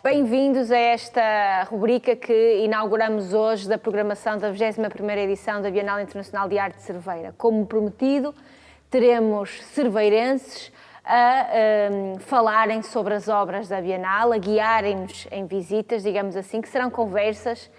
Bem-vindos a esta rubrica que inauguramos hoje da programação da 21ª edição da Bienal Internacional de Arte de Cerveira. Como prometido, teremos cerveirenses a falarem sobre as obras da Bienal, a guiarem-nos em visitas, digamos assim, que serão conversas.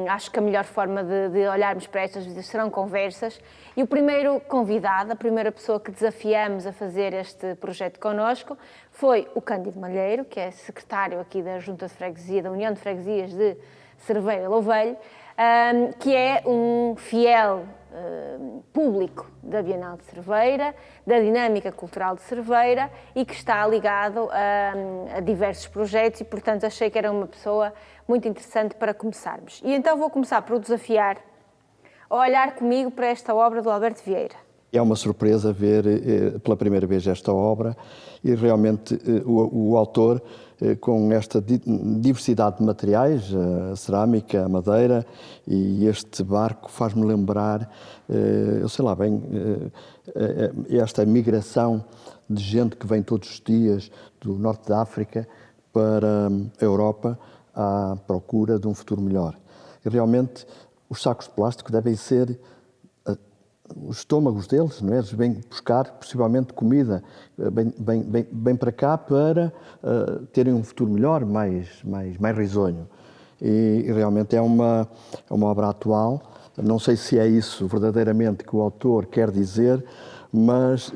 Acho que a melhor forma de olharmos para estas visitas serão conversas. E o primeiro convidado, a primeira pessoa que desafiamos a fazer este projeto connosco, foi o Cândido Malheiro, que é secretário aqui da Junta de Freguesia, da União de Freguesias de Cerveira Louveiro, que é um fiel público da Bienal de Cerveira, da dinâmica cultural de Cerveira e que está ligado a diversos projetos e, portanto, achei que era uma pessoa muito interessante para começarmos. E então vou começar por o desafiar a olhar comigo para esta obra do Alberto Vieira. É uma surpresa ver pela primeira vez esta obra e realmente o autor, com esta diversidade de materiais, a cerâmica, a madeira e este barco faz-me lembrar, eu sei lá bem, esta migração de gente que vem todos os dias do norte da África para a Europa à procura de um futuro melhor. E realmente os sacos de plástico devem ser os estômagos deles, não é? Eles vêm buscar possivelmente comida bem para cá para terem um futuro melhor, mais risonho. E realmente é uma obra atual. Não sei se é isso verdadeiramente que o autor quer dizer, mas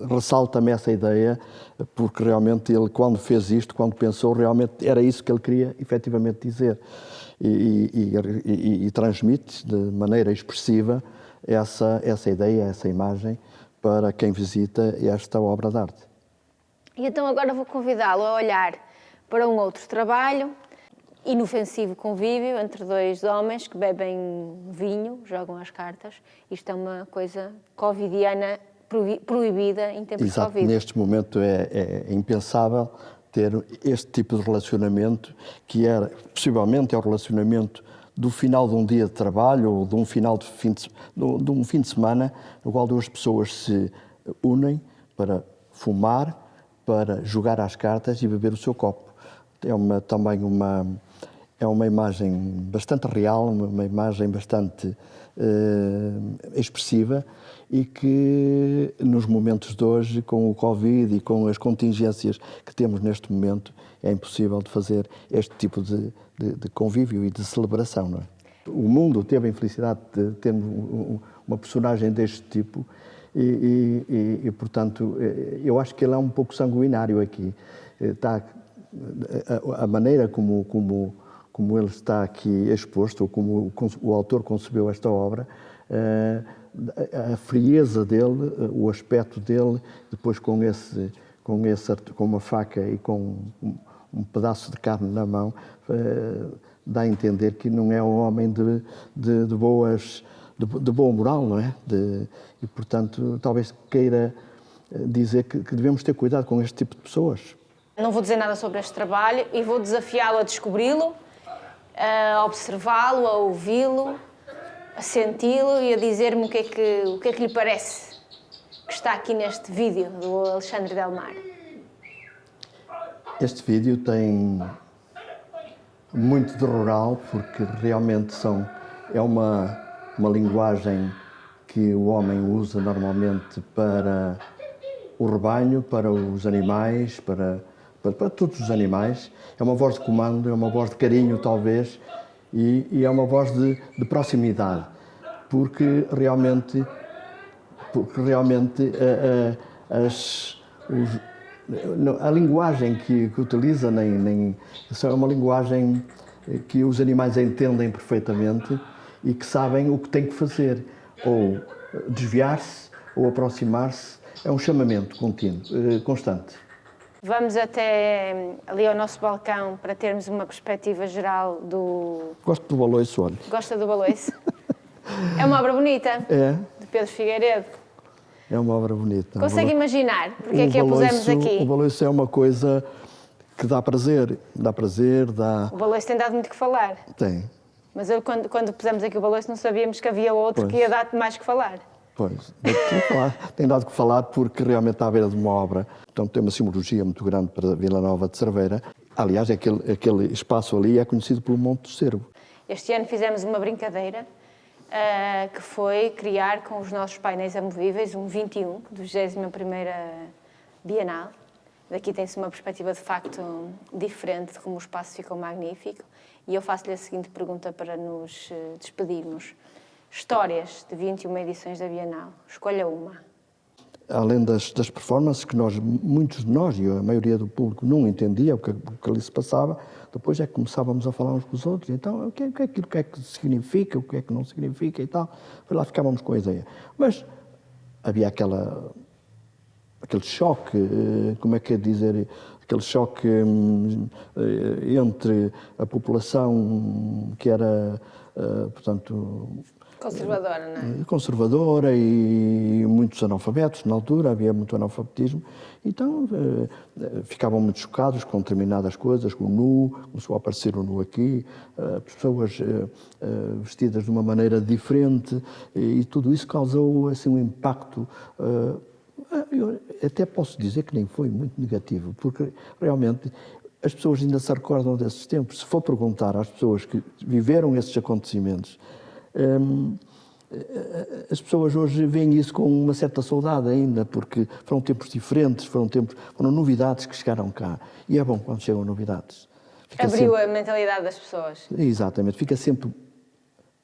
ressalta-me essa ideia, porque realmente ele, quando fez isto, quando pensou, realmente era isso que ele queria efetivamente dizer. E transmite de maneira expressiva essa ideia, essa imagem para quem visita esta obra de arte. E então agora vou convidá-lo a olhar para um outro trabalho, Inofensivo Convívio, entre dois homens que bebem vinho, jogam as cartas. Isto é uma coisa covidiana proibida em tempos de Covid. Neste momento é impensável ter este tipo de relacionamento, que era, possivelmente, é o relacionamento do final de um dia de trabalho ou de um final de um fim de semana, no qual duas pessoas se unem para fumar, para jogar às cartas e beber o seu copo. É uma imagem bastante real, uma imagem bastante expressiva e que nos momentos de hoje, com o Covid e com as contingências que temos neste momento, é impossível de fazer este tipo de convívio e de celebração, não é? O mundo teve a infelicidade de ter uma personagem deste tipo e, portanto, eu acho que ele é um pouco sanguinário aqui. A maneira como ele está aqui exposto, ou como o autor concebeu esta obra, a frieza dele, o aspecto dele, depois com uma faca e com um pedaço de carne na mão, dá a entender que não é um homem de boa moral, não é? E, portanto, talvez queira dizer que devemos ter cuidado com este tipo de pessoas. Não vou dizer nada sobre este trabalho e vou desafiá-lo a descobri-lo, a observá-lo, a ouvi-lo, a senti-lo e a dizer-me o que é que lhe parece que está aqui neste vídeo do Alexandre Delmar. Este vídeo tem muito de rural, porque realmente é uma linguagem que o homem usa normalmente para o rebanho, para os animais, para todos os animais. É uma voz de comando, é uma voz de carinho, talvez, e é uma voz de proximidade, porque realmente a linguagem que utiliza é uma linguagem que os animais entendem perfeitamente e que sabem o que têm que fazer, ou desviar-se ou aproximar-se. É um chamamento contínuo, constante. Vamos até ali ao nosso balcão para termos uma perspectiva geral do... Gosto do baloiço, olha. Gosta do baloiço? É uma obra bonita, de Pedro Figueiredo. É uma obra bonita. Consegue imaginar porque é que a pusemos aqui? O baloiço é uma coisa que dá prazer, dá... O baloiço tem dado muito que falar. Tem. Mas quando pusemos aqui o baloiço não sabíamos que havia outro que ia dar mais que falar. Pois, tem dado que falar porque realmente está à beira de uma obra. Então tem uma simbologia muito grande para Vila Nova de Cerveira Aliás, aquele espaço ali é conhecido pelo Monte do Cervo. Este ano fizemos uma brincadeira que foi criar com os nossos painéis amovíveis um 21 do 21ª Bienal. Daqui tem-se uma perspectiva de facto diferente de como o espaço ficou magnífico. E eu faço-lhe a seguinte pergunta para nos despedirmos. Histórias de 21 edições da Bienal. Escolha uma. Além das performances que muitos de nós e a maioria do público não entendia o que ali se passava, depois é que começávamos a falar uns com os outros, então o que é que significa, o que é que não significa e tal. Lá ficávamos com a ideia. Mas havia aquele choque, como é que é dizer, aquele choque entre a população que era, portanto... Conservadora, não é? Conservadora e muitos analfabetos na altura, havia muito analfabetismo. Então ficavam muito chocados com determinadas coisas, com o nu, começou a aparecer o nu aqui, pessoas vestidas de uma maneira diferente e tudo isso causou assim um impacto. Eu até posso dizer que nem foi muito negativo, porque realmente as pessoas ainda se recordam desses tempos. Se for perguntar às pessoas que viveram esses acontecimentos, as pessoas hoje veem isso com uma certa saudade ainda, porque foram tempos diferentes, foram novidades que chegaram cá. E é bom quando chegam novidades. Abriu a mentalidade das pessoas. Exatamente, fica sempre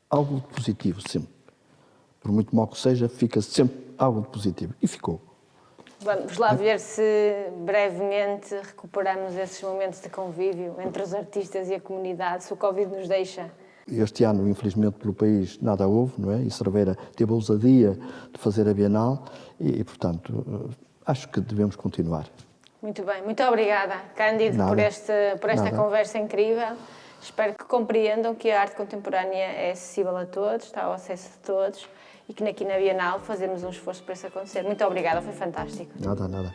algo de positivo, sempre. Por muito mal que seja, fica sempre algo de positivo. E ficou. Vamos lá ver se brevemente recuperamos esses momentos de convívio entre os artistas e a comunidade, se o Covid nos deixa. Este ano, infelizmente, pelo país nada houve, não é? E Cerveira teve a ousadia de fazer a Bienal e portanto, acho que devemos continuar. Muito bem, muito obrigada, Cândido, por esta conversa incrível. Espero que compreendam que a arte contemporânea é acessível a todos, está ao acesso de todos e que aqui na Bienal fazemos um esforço para isso acontecer. Muito obrigada, foi fantástico. Nada.